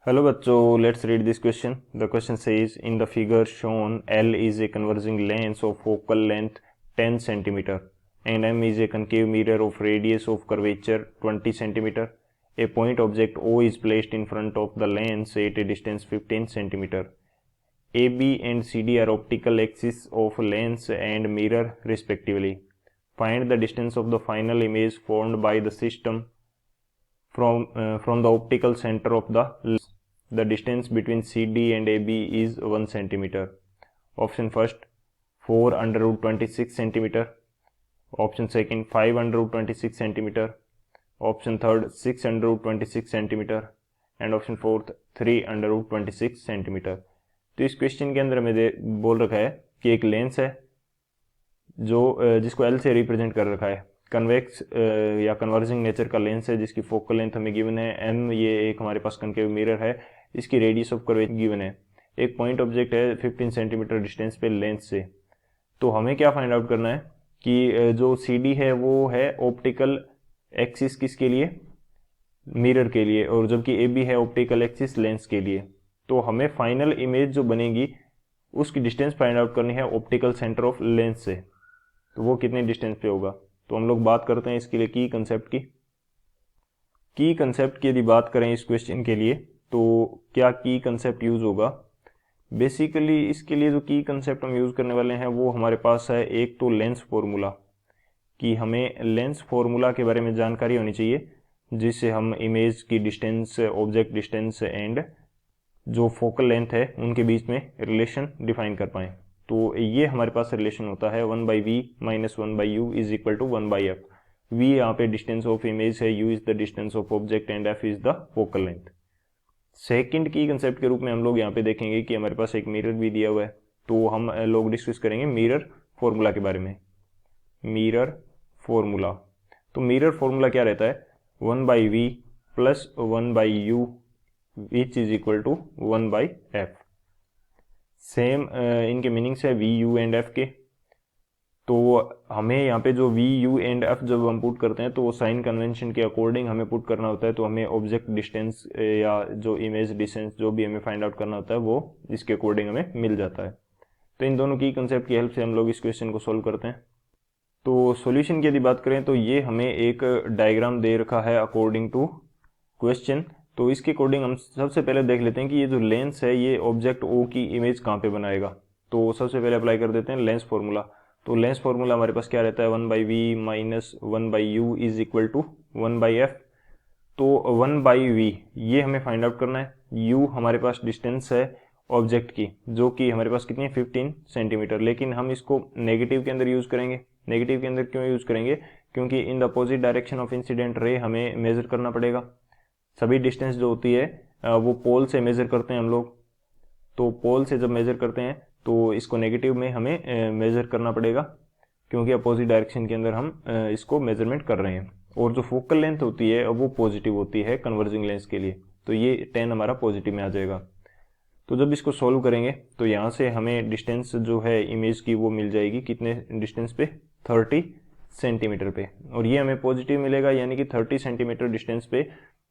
Hello बच्चों, let's read this question. The question says in the figure shown L is a converging lens of focal length 10 cm and M is a concave mirror of radius of curvature 20 cm. A point object O is placed in front of the lens at a distance 15 cm. AB and CD are optical axes of lens and mirror respectively. Find the distance of the final image formed by the system from the optical center of the lens. The distance between CD and AB is 1 cm. Option first 4 under root 26 cm. Option second 5 under root 26 cm. Option third 6 under root 26 cm. And option fourth 3 under root 26 centimetre. तो इस question के अंदर हमें बोल रखा है कि एक लेंस है जो जिसको एल से रिप्रेजेंट कर रखा है, कन्वेक्स या कन्वर्जिंग नेचर का लेंस है जिसकी फोकल लेंथ हमें गिवन है एम, ये एक हमारे पास कनकेव मिरर है, इसकी रेडियस ऑफ कर्वेचर गिवन है, एक पॉइंट ऑब्जेक्ट है 15 सेंटीमीटर डिस्टेंस पे लेंस से। तो हमें क्या फाइंड आउट करना है कि जो सी डी है वो है ऑप्टिकल एक्सिस किसके लिए, मिरर के लिए, और जबकि ए बी है ऑप्टिकल एक्सिस लेंस के लिए। तो हमें फाइनल इमेज जो बनेगी उसकी डिस्टेंस फाइंड आउट करनी है ऑप्टिकल सेंटर ऑफ लेंस से, तो वो कितने डिस्टेंस पे होगा। तो हम लोग बात करते हैं इसके लिए की कंसेप्ट की। की कंसेप्ट की यदि बात करें इस क्वेश्चन के लिए तो क्या की कंसेप्ट यूज होगा। बेसिकली इसके लिए जो की कंसेप्ट हम यूज करने वाले हैं वो हमारे पास है एक तो लेंस फॉर्मूला, कि हमें लेंस फॉर्मूला के बारे में जानकारी होनी चाहिए जिससे हम इमेज की डिस्टेंस, ऑब्जेक्ट डिस्टेंस एंड जो फोकल लेंथ है उनके बीच में रिलेशन डिफाइन कर पाएं। तो ये हमारे पास रिलेशन होता है 1/v minus 1/u is equal to 1/f। v यहाँ पे डिस्टेंस ऑफ इमेज है, u is the distance of object and f is the focal length. Second की कंसेप्ट के रूप में हम लोग यहाँ पे देखेंगे कि हमारे पास एक मिरर भी दिया हुआ है, तो हम लोग डिस्कस करेंगे मिरर फॉर्मूला के बारे में। मिरर फॉर्मूला, तो मिरर फॉर्मूला क्या रहता है 1/v plus 1/u which is equal to 1/f। Same इनके मीनिंग्स है वी यू एंड एफ के। तो हमें यहाँ पे जो वी यू एंड एफ जब हम पुट करते हैं तो वो साइन कन्वेंशन के अकॉर्डिंग हमें पुट करना होता है, तो हमें ऑब्जेक्ट डिस्टेंस या जो इमेज डिस्टेंस जो भी हमें फाइंड आउट करना होता है वो इसके अकॉर्डिंग हमें मिल जाता है। तो इन दोनों की कंसेप्ट की हेल्प से हम लोग इस क्वेश्चन को सोल्व करते हैं। तो सॉल्यूशन की यदि बात करें तो ये हमें एक डायग्राम दे रखा है अकॉर्डिंग टू क्वेश्चन। तो इसके अकॉर्डिंग हम सबसे पहले देख लेते हैं कि ये जो लेंस है ये ऑब्जेक्ट ओ की इमेज कहाँ पे बनाएगा। तो सबसे पहले अप्लाई कर देते हैं लेंस फॉर्मूला। तो लेंस फॉर्मूला हमारे पास क्या रहता है 1/v minus 1/u is equal to 1/f। तो 1/v ये हमें फाइंड आउट करना है, u हमारे पास डिस्टेंस है ऑब्जेक्ट की जो कि हमारे पास कितनी है 15 सेंटीमीटर, लेकिन हम इसको नेगेटिव के अंदर यूज करेंगे। नेगेटिव के अंदर क्यों यूज करेंगे, क्योंकि इन the opposite direction of incident ray हमें मेजर करना पड़ेगा। सभी डिस्टेंस जो होती है वो पोल से मेजर करते हैं हम लोग, तो पोल से जब मेजर करते हैं तो इसको नेगेटिव में हमें मेजर करना पड़ेगा क्योंकि अपोजिट डायरेक्शन के अंदर हम इसको मेजरमेंट कर रहे हैं। और जो फोकल लेंथ होती है वो पॉजिटिव होती है कन्वर्जिंग लेंस के लिए, तो ये 10 हमारा पॉजिटिव में आ जाएगा। तो जब इसको सॉल्व करेंगे तो यहाँ से हमें डिस्टेंस जो है इमेज की वो मिल जाएगी कितने डिस्टेंस पे 30 सेंटीमीटर पे, और ये हमें पॉजिटिव मिलेगा यानी कि 30 सेंटीमीटर डिस्टेंस पे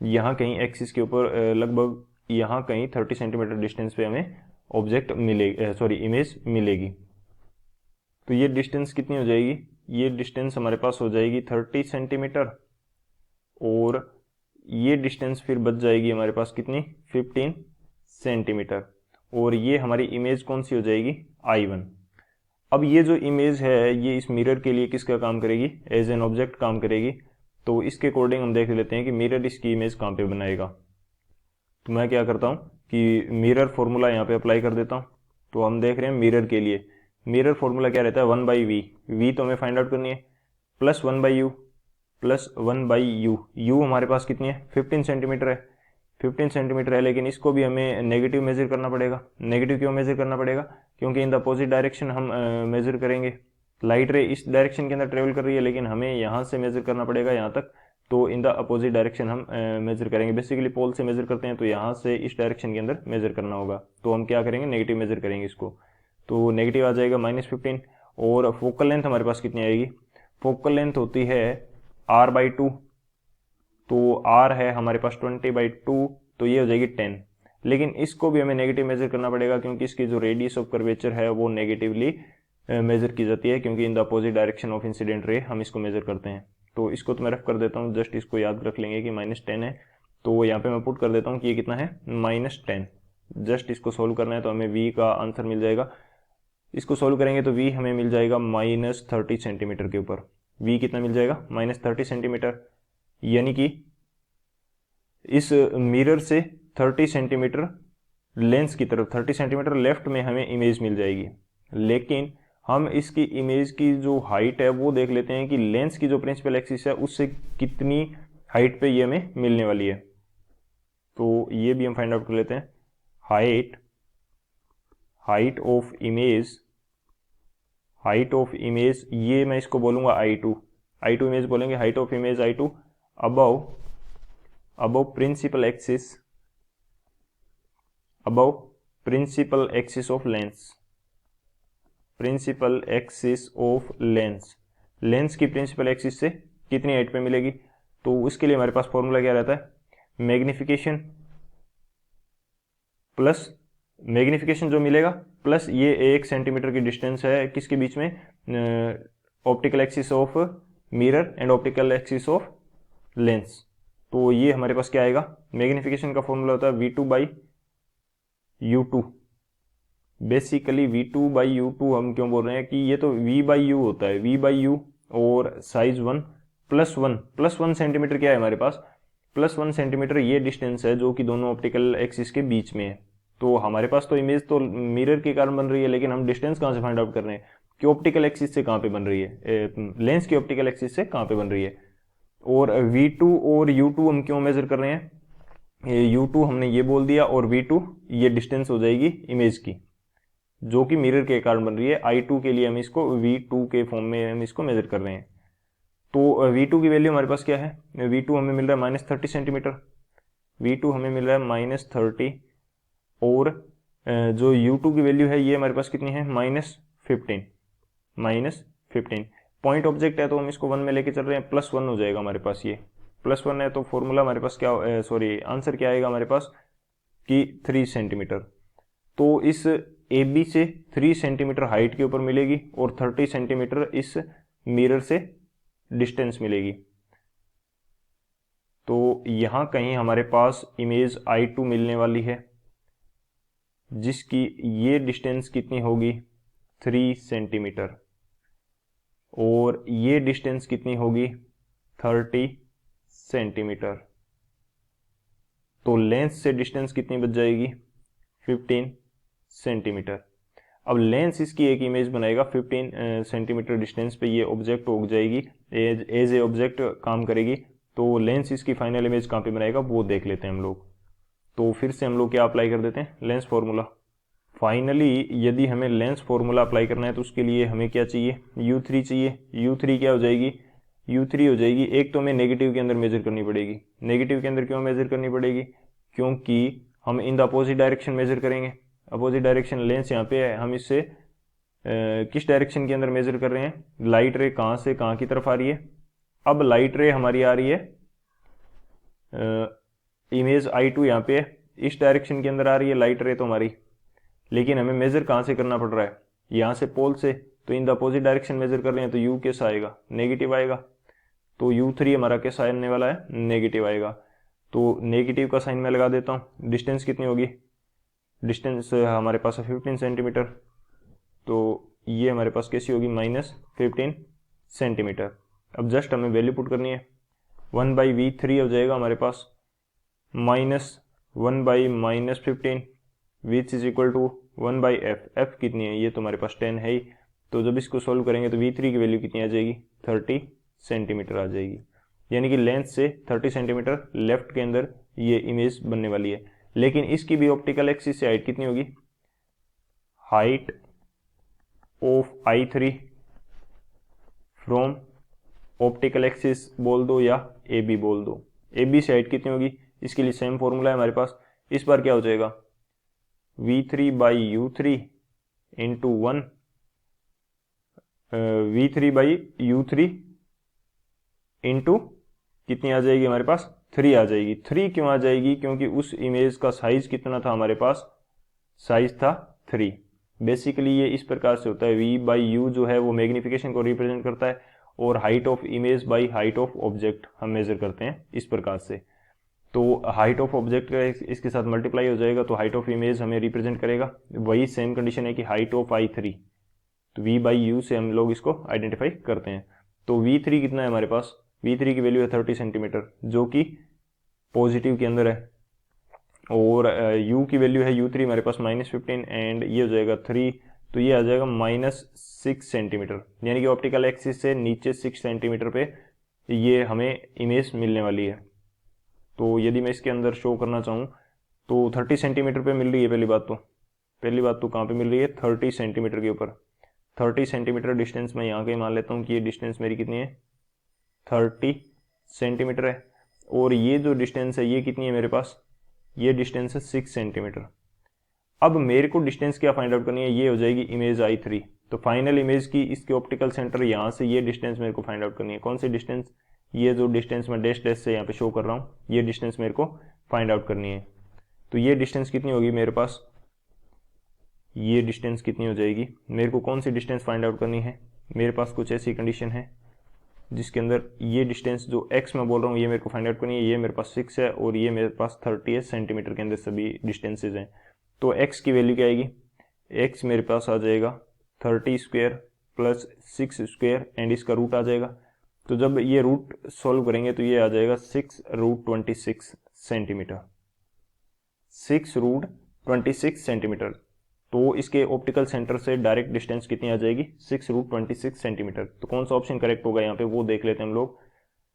यहाँ कहीं एक्सिस के ऊपर लगभग यहाँ कहीं 30 सेंटीमीटर डिस्टेंस पे हमें ऑब्जेक्ट मिलेगी, सॉरी इमेज मिलेगी। तो ये डिस्टेंस कितनी हो जाएगी, ये डिस्टेंस हमारे पास हो जाएगी 30 सेंटीमीटर, और ये डिस्टेंस फिर बच जाएगी हमारे पास कितनी 15 सेंटीमीटर, और ये हमारी इमेज कौन सी हो जाएगी I1। अब ये जो इमेज है ये इस मिरर के लिए किसका काम करेगी, एज एन ऑब्जेक्ट काम करेगी। तो इसके अकॉर्डिंग हम देख लेते हैं कि मिरर इसकी इमेज कहाँ पे बनाएगा। तो मैं क्या करता हूँ कि मिरर फॉर्मूला यहाँ पे अप्लाई कर देता हूँ। तो हम देख रहे हैं मिरर के लिए मिरर फॉर्मूला क्या रहता है 1/v, v तो हमें फाइंड आउट करनी है, plus 1/u plus 1/u। u हमारे पास कितनी है 15 सेंटीमीटर है, 15 सेंटीमीटर है, लेकिन इसको भी हमें नेगेटिव मेजर करना पड़ेगा। नेगेटिव क्यों मेजर करना पड़ेगा, क्योंकि इन द अपोजिट डायरेक्शन हम मेजर करेंगे। लाइट रे इस डायरेक्शन के अंदर ट्रेवल कर रही है लेकिन हमें यहाँ से मेजर करना पड़ेगा यहाँ तक, तो इन द अपोजिट डायरेक्शन हम मेजर करेंगे। बेसिकली पोल से मेजर करते हैं तो यहाँ से इस डायरेक्शन के अंदर मेजर करना होगा, तो हम क्या करेंगे नेगेटिव मेजर करेंगे इसको। तो नेगेटिव आ जाएगा -15, और फोकल लेंथ हमारे पास कितनी आएगी, फोकल लेंथ होती है r/2, तो r है हमारे पास 20/2, तो ये हो जाएगी 10। लेकिन इसको भी हमें नेगेटिव मेजर करना पड़ेगा क्योंकि इसकी जो रेडियस ऑफ कर्वेचर है वो नेगेटिवली मेजर की जाती है, क्योंकि इन the opposite direction of incident ray हम इसको मेजर करते हैं। तो इसको तो मैं रफ कर देता हूँ, जस्ट इसको याद रख लेंगे कि -10 है। तो यहाँ पे मैं पुट कर देता हूँ कि ये कितना है, -10। जस्ट इसको सोल्व करना है तो हमें v का आंसर मिल जाएगा। इसको सोल्व करेंगे तो v हमें मिल जाएगा -30 सेंटीमीटर के ऊपर। v कितना मिल जाएगा, -30 सेंटीमीटर, यानी कि इस मिरर से 30 सेंटीमीटर लेंस की तरफ 30 सेंटीमीटर लेफ्ट में हमें इमेज मिल जाएगी। लेकिन हम इसकी इमेज की जो हाइट है वो देख लेते हैं कि लेंस की जो प्रिंसिपल एक्सिस है उससे कितनी हाइट पे ये हमें मिलने वाली है। तो ये भी हम फाइंड आउट कर लेते हैं। हाइट ऑफ इमेज, ये मैं इसको बोलूंगा I2 इमेज बोलेंगे, height of image I2 above principal axis of lens, lens की प्रिंसिपल एक्सिस से कितनी हाइट पे मिलेगी। तो उसके लिए हमारे पास फॉर्मूला क्या रहता है, मैग्निफिकेशन जो मिलेगा प्लस ये 1 सेंटीमीटर की डिस्टेंस है किसके बीच में, optical axis of mirror and optical axis of lens. तो ये हमारे पास क्या आएगा, मैग्निफिकेशन का फॉर्मूला होता है V2/U2। बेसिकली V2/U2 हम क्यों बोल रहे हैं कि ये तो V/U होता है, V/U और साइज 1 +1 सेंटीमीटर क्या है हमारे पास, +1 सेंटीमीटर ये डिस्टेंस है जो कि दोनों ऑप्टिकल एक्सिस के बीच में है। तो हमारे पास तो इमेज तो मिरर के कारण बन रही है, लेकिन हम डिस्टेंस कहाँ से फाइंड आउट कर रहे हैं कि ऑप्टिकल एक्सिस से कहाँ पे बन रही है, लेंस की ऑप्टिकल एक्सिस से कहाँ पे बन रही है। और V2 और U2 हम क्यों मेजर कर रहे हैं, U2 हमने ये बोल दिया और V2 ये डिस्टेंस हो जाएगी इमेज की जो कि मिरर के कारण बन रही है। I2 के लिए हम इसको V2 के फॉर्म में हम इसको मेजर कर रहे हैं। तो V2 की वैल्यू हमारे पास क्या है, V2 हमें मिल रहा है -30 सेंटीमीटर, V2 हमें मिल रहा है -30 और जो U2 की वैल्यू है ये हमारे पास कितनी है, -15। पॉइंट ऑब्जेक्ट है तो हम इसको 1 में लेके चल रहे हैं, +1 हो जाएगा हमारे पास, ये +1 है तो फॉर्मूला हमारे पास क्या, आंसर क्या आएगा हमारे पास कि 3 सेंटीमीटर। तो इस AB से 3 सेंटीमीटर हाइट के ऊपर मिलेगी और 30 सेंटीमीटर इस मिरर से डिस्टेंस मिलेगी। तो यहां कहीं हमारे पास इमेज I2 मिलने वाली है जिसकी ये डिस्टेंस कितनी होगी, 3 सेंटीमीटर, और ये डिस्टेंस कितनी होगी, 30 सेंटीमीटर। तो लेंस से डिस्टेंस कितनी बच जाएगी, 15 सेंटीमीटर। अब लेंस इसकी एक इमेज बनाएगा 15 सेंटीमीटर डिस्टेंस पे, ये ऑब्जेक्ट उग जाएगी, एज ए ऑब्जेक्ट काम करेगी। तो लेंस इसकी फाइनल इमेज कहाँ पे बनाएगा वो देख लेते हैं हम लोग। तो फिर से हम लोग क्या अप्लाई कर देते हैं, लेंस फॉर्मूला। फाइनली यदि हमें लेंस फॉर्मूला अप्लाई करना है तो उसके लिए हमें क्या चाहिए, U3 चाहिए। U3 क्या हो जाएगी, U3 हो जाएगी, एक तो हमें नेगेटिव के अंदर मेजर करनी पड़ेगी। नेगेटिव के अंदर क्यों मेजर करनी पड़ेगी, क्योंकि हम in the opposite direction measure करेंगे। अपोजिट डायरेक्शन लेंस यहाँ पे है, हम इससे किस डायरेक्शन के अंदर मेजर कर रहे हैं, लाइट रे कहाँ से कहाँ की तरफ आ रही है। अब लाइट रे हमारी आ रही है, इमेज I2 यहाँ पे है, इस डायरेक्शन के अंदर आ रही है लाइट रे तो हमारी, लेकिन हमें मेजर कहाँ से करना पड़ रहा है, यहाँ से पोल से। तो in the opposite direction measure कर रहे हैं तो U कैसा आएगा, नेगेटिव आएगा। तो U3 हमारा कैसा आने वाला है, नेगेटिव आएगा। तो नेगेटिव का साइन मैं लगा देता हूँ। डिस्टेंस कितनी होगी, डिस्टेंस हमारे पास है 15 सेंटीमीटर, तो ये हमारे पास कैसी होगी, -15 सेंटीमीटर। अब जस्ट हमें वैल्यू पुट करनी है, 1/V3 हो जाएगा हमारे पास, -1/-15 which is equal to 1/f। f कितनी है, ये तो हमारे पास 10 है ही। तो जब इसको सॉल्व करेंगे तो V3 की वैल्यू कितनी आ जाएगी, 30 सेंटीमीटर आ जाएगी। यानी कि लेंस से 30 सेंटीमीटर लेफ्ट के अंदर ये इमेज बनने वाली है। लेकिन इसकी भी ऑप्टिकल एक्सिस से हाइट कितनी होगी, height of I3 from optical axis बोल दो या AB बोल दो, AB से हाइट कितनी होगी, इसके लिए सेम फॉर्मूला है हमारे पास। इस बार क्या हो जाएगा, V3/U3 इंटू 1, V3/U3 इंटू कितनी आ जाएगी हमारे पास, 3 आ जाएगी। 3 क्यों आ जाएगी? क्योंकि उस इमेज का साइज कितना था हमारे पास, साइज था 3। बेसिकली ये इस प्रकार से होता है, v बाई यू जो है वो मैग्निफिकेशन को रिप्रेजेंट करता है और height of image by height of object हम मेजर करते हैं इस प्रकार से। तो हाइट ऑफ ऑब्जेक्ट का इसके साथ मल्टीप्लाई हो जाएगा तो हाइट ऑफ इमेज हमें रिप्रेजेंट करेगा। वही सेम कंडीशन है कि हाइट ऑफ i3, तो v बाई यू से हम लोग इसको आइडेंटिफाई करते हैं। तो v3 कितना है हमारे पास, v3 की वैल्यू है 30 सेंटीमीटर जो कि पॉजिटिव के अंदर है, और u की वैल्यू है u3 हमारे पास -15 एंड ये हो जाएगा 3, तो ये आ जाएगा -6 सेंटीमीटर, यानी कि ऑप्टिकल एक्सिस से नीचे 6 सेंटीमीटर पे ये हमें इमेज मिलने वाली है। तो यदि मैं इसके अंदर शो करना चाहूँ तो 30 सेंटीमीटर पे मिल रही है। पहली बात तो कहाँ पे मिल रही है, 30 सेंटीमीटर के ऊपर। 30 सेंटीमीटर डिस्टेंस मैं यहाँ के मान लेता हूँ कि ये डिस्टेंस मेरी कितनी है, 30 सेंटीमीटर है। और ये जो डिस्टेंस है ये कितनी है मेरे पास, ये डिस्टेंस है 6 सेंटीमीटर। अब मेरे को डिस्टेंस क्या फाइंड आउट करनी है, ये हो जाएगी इमेज i3। तो फाइनल इमेज की इसके ऑप्टिकल सेंटर यहाँ से ये डिस्टेंस मेरे को फाइंड आउट करनी है। कौन सी डिस्टेंस, ये जो डिस्टेंस मैं डैश डैश से यहाँ पे शो कर रहा हूँ, ये डिस्टेंस मेरे को फाइंड आउट करनी है। तो ये डिस्टेंस कितनी होगी मेरे पास, ये डिस्टेंस कितनी हो जाएगी, मेरे को कौन सी डिस्टेंस फाइंड आउट करनी है। मेरे पास कुछ ऐसी कंडीशन है जिसके अंदर ये डिस्टेंस जो x मैं बोल रहा हूँ ये मेरे को फाइंड आउट करनी है। ये मेरे पास 6 है और ये मेरे पास 30 है, सेंटीमीटर के अंदर सभी डिस्टेंसेज हैं। तो x की वैल्यू क्या आएगी, x मेरे पास आ जाएगा 30 स्क्वायर प्लस 6 स्क्वायर एंड इसका रूट आ जाएगा। तो जब ये रूट सॉल्व करेंगे तो ये आ जाएगा 6√26 सेंटीमीटर, 6√26 सेंटीमीटर। तो इसके ऑप्टिकल सेंटर से डायरेक्ट डिस्टेंस कितनी आ जाएगी, 6√26 सेंटीमीटर। तो कौन सा ऑप्शन करेक्ट होगा यहाँ पे वो देख लेते हैं हम लोग।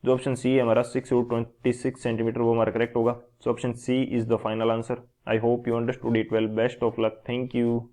जो ऑप्शन सी है हमारा 6√26 सेंटीमीटर वो हमारा करेक्ट होगा। So option C is the final answer. I hope you understood it well. Best of luck, thank you.